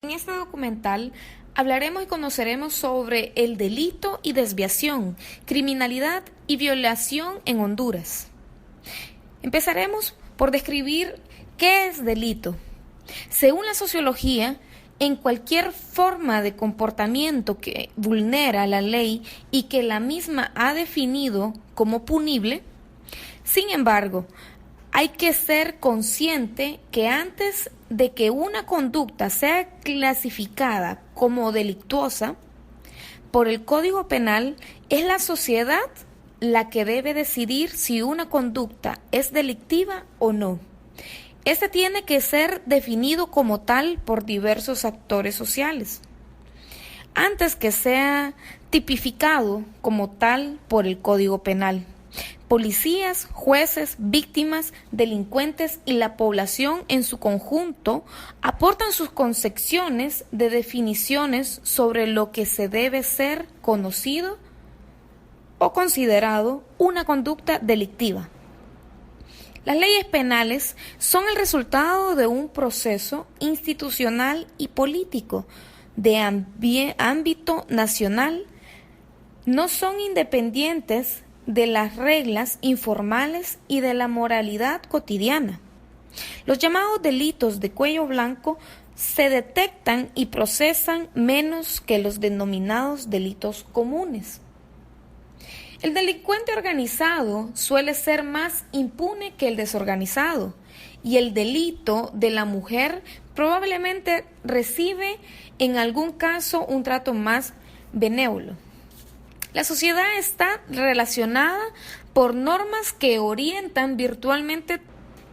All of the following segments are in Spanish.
En este documental hablaremos y conoceremos sobre el delito y desviación, criminalidad y violación en Honduras. Empezaremos por describir qué es delito. Según la sociología, en cualquier forma de comportamiento que vulnera la ley y que la misma ha definido como punible. Sin embargo, hay que ser consciente que antes de que una conducta sea clasificada como delictuosa por el Código Penal, es la sociedad la que debe decidir si una conducta es delictiva o no. Este tiene que ser definido como tal por diversos actores sociales, antes que sea tipificado como tal por el Código Penal. Policías, jueces, víctimas, delincuentes y la población en su conjunto aportan sus concepciones de definiciones sobre lo que se debe ser conocido o considerado una conducta delictiva. Las leyes penales son el resultado de un proceso institucional y político de ámbito nacional. No son independientes de las reglas informales y de la moralidad cotidiana. Los llamados delitos de cuello blanco se detectan y procesan menos que los denominados delitos comunes. El delincuente organizado suele ser más impune que el desorganizado, y el delito de la mujer probablemente recibe en algún caso un trato más benévolo. La sociedad está relacionada por normas que orientan virtualmente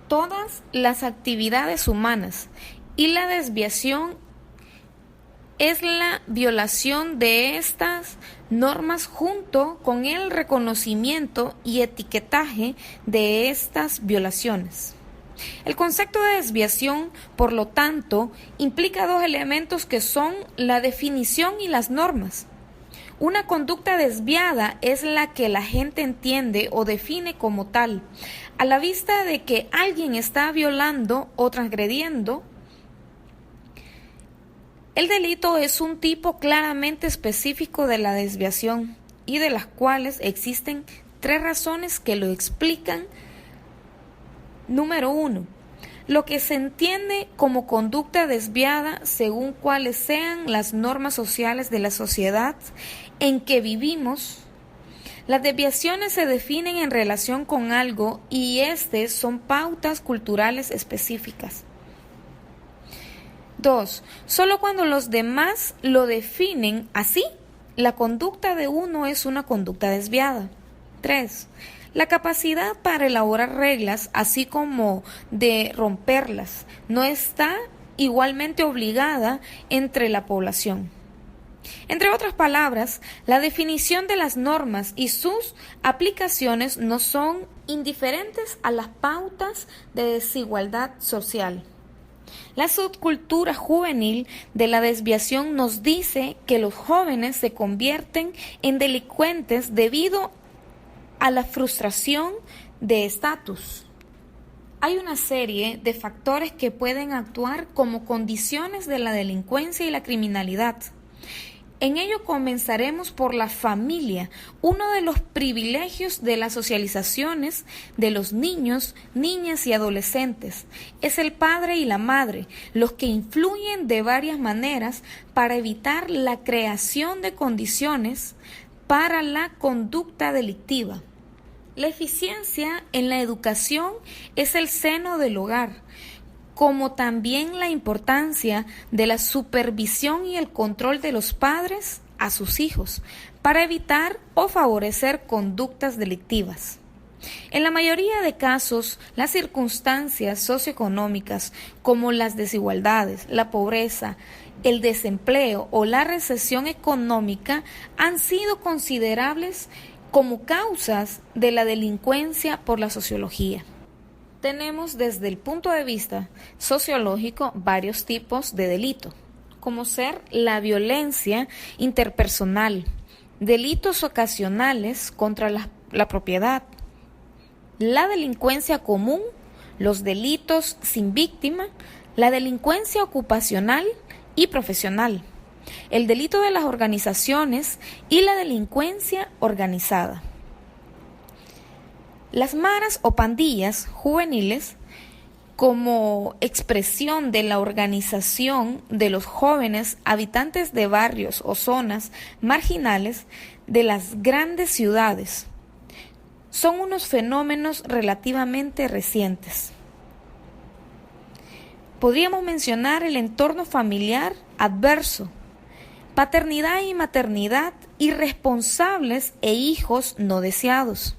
todas las actividades humanas, y la desviación es la violación de estas normas junto con el reconocimiento y etiquetaje de estas violaciones. El concepto de desviación, por lo tanto, implica dos elementos que son la definición y las normas. Una conducta desviada es la que la gente entiende o define como tal, a la vista de que alguien está violando o transgrediendo. El delito es un tipo claramente específico de la desviación y de las cuales existen tres razones que lo explican. Número 1. Lo que se entiende como conducta desviada según cuáles sean las normas sociales de la sociedad en que vivimos. Las desviaciones se definen en relación con algo y estas son pautas culturales específicas. 2. Solo cuando los demás lo definen así, la conducta de uno es una conducta desviada. 3. La capacidad para elaborar reglas, así como de romperlas, no está igualmente obligada entre la población. Entre otras palabras, la definición de las normas y sus aplicaciones no son indiferentes a las pautas de desigualdad social. La subcultura juvenil de la desviación nos dice que los jóvenes se convierten en delincuentes debido a la frustración de estatus. Hay una serie de factores que pueden actuar como condiciones de la delincuencia y la criminalidad. En ello comenzaremos por la familia. Uno de los privilegios de las socializaciones de los niños, niñas y adolescentes es el padre y la madre, los que influyen de varias maneras para evitar la creación de condiciones para la conducta delictiva. La eficiencia en la educación es el seno del hogar, como también la importancia de la supervisión y el control de los padres a sus hijos para evitar o favorecer conductas delictivas. En la mayoría de casos, las circunstancias socioeconómicas como las desigualdades, la pobreza, el desempleo o la recesión económica han sido considerables como causas de la delincuencia por la sociología. Tenemos desde el punto de vista sociológico varios tipos de delito, como ser la violencia interpersonal, delitos ocasionales contra la propiedad, la delincuencia común, los delitos sin víctima, la delincuencia ocupacional y profesional, el delito de las organizaciones y la delincuencia organizada. Las maras o pandillas juveniles, como expresión de la organización de los jóvenes habitantes de barrios o zonas marginales de las grandes ciudades, son unos fenómenos relativamente recientes. Podríamos mencionar el entorno familiar adverso, paternidad y maternidad irresponsables e hijos no deseados,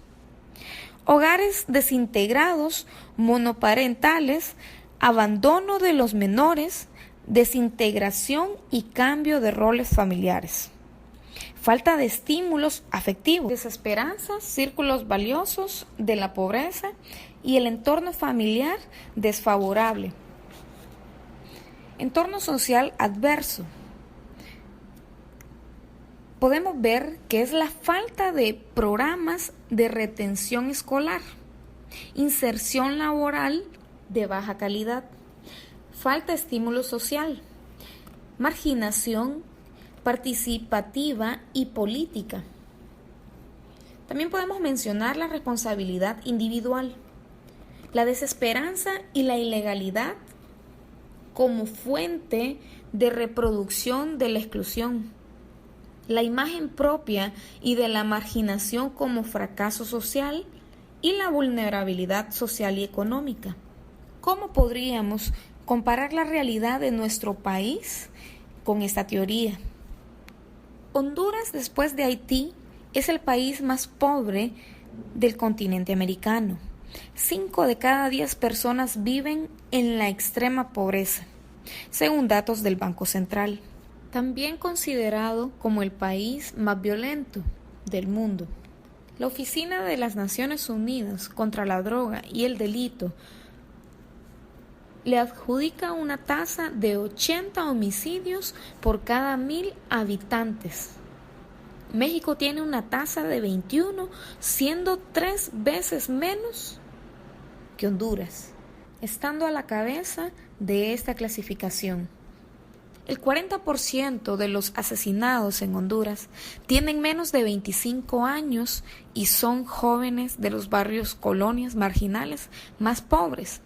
hogares desintegrados, monoparentales, abandono de los menores, desintegración y cambio de roles familiares, falta de estímulos afectivos, desesperanza, círculos valiosos de la pobreza y el entorno familiar desfavorable. Entorno social adverso. Podemos ver que es la falta de programas de retención escolar, inserción laboral de baja calidad, falta de estímulo social, marginación participativa y política. También podemos mencionar la responsabilidad individual, la desesperanza y la ilegalidad como fuente de reproducción de la exclusión, la imagen propia y de la marginación como fracaso social y la vulnerabilidad social y económica. ¿Cómo podríamos comparar la realidad de nuestro país con esta teoría? Honduras, después de Haití, es el país más pobre del continente americano. 5 de cada 10 personas viven en la extrema pobreza, según datos del Banco Central. También considerado como el país más violento del mundo. La Oficina de las Naciones Unidas contra la Droga y el Delito le adjudica una tasa de 80 homicidios por cada 1,000 habitantes. México tiene una tasa de 21, siendo 3 veces menos que Honduras, estando a la cabeza de esta clasificación. El 40% de los asesinados en Honduras tienen menos de 25 años y son jóvenes de los barrios colonias marginales más pobres.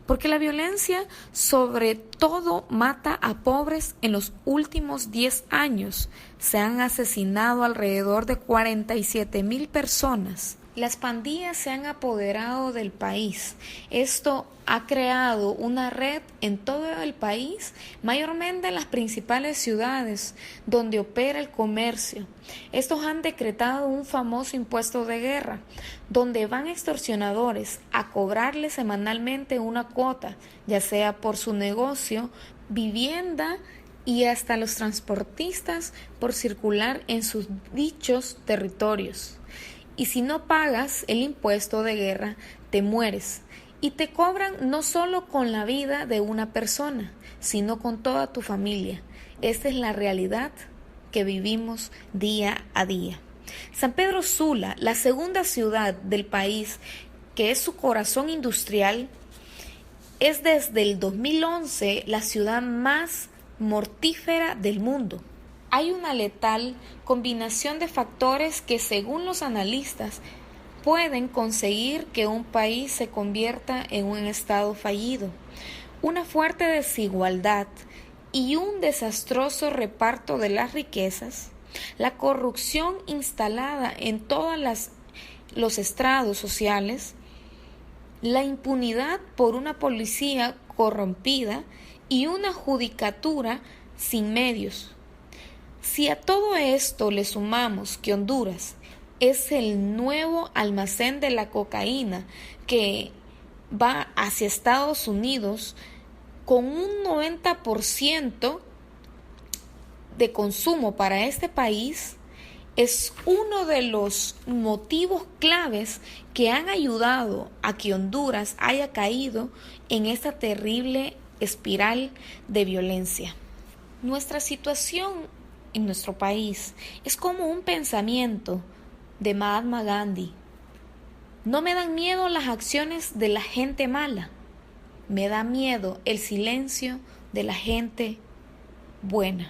Porque la violencia sobre todo mata a pobres. En los últimos 10 años se han asesinado alrededor de 47,000 personas. Las pandillas se han apoderado del país. Esto ha creado una red en todo el país, mayormente en las principales ciudades donde opera el comercio. Estos han decretado un famoso impuesto de guerra, donde van extorsionadores a cobrarle semanalmente una cuota, ya sea por su negocio, vivienda y hasta los transportistas por circular en sus dichos territorios. Y si no pagas el impuesto de guerra, te mueres. Y te cobran no solo con la vida de una persona, sino con toda tu familia. Esta es la realidad que vivimos día a día. San Pedro Sula, la segunda ciudad del país, que es su corazón industrial, es desde el 2011 la ciudad más mortífera del mundo. Hay una letal combinación de factores que, según los analistas, pueden conseguir que un país se convierta en un estado fallido. Una fuerte desigualdad y un desastroso reparto de las riquezas, la corrupción instalada en todos los estratos sociales, la impunidad por una policía corrompida y una judicatura sin medios. Si a todo esto le sumamos que Honduras es el nuevo almacén de la cocaína que va hacia Estados Unidos con un 90% de consumo para este país, es uno de los motivos claves que han ayudado a que Honduras haya caído en esta terrible espiral de violencia. Nuestra situación en nuestro país es como un pensamiento de Mahatma Gandhi. No me dan miedo las acciones de la gente mala, me da miedo el silencio de la gente buena.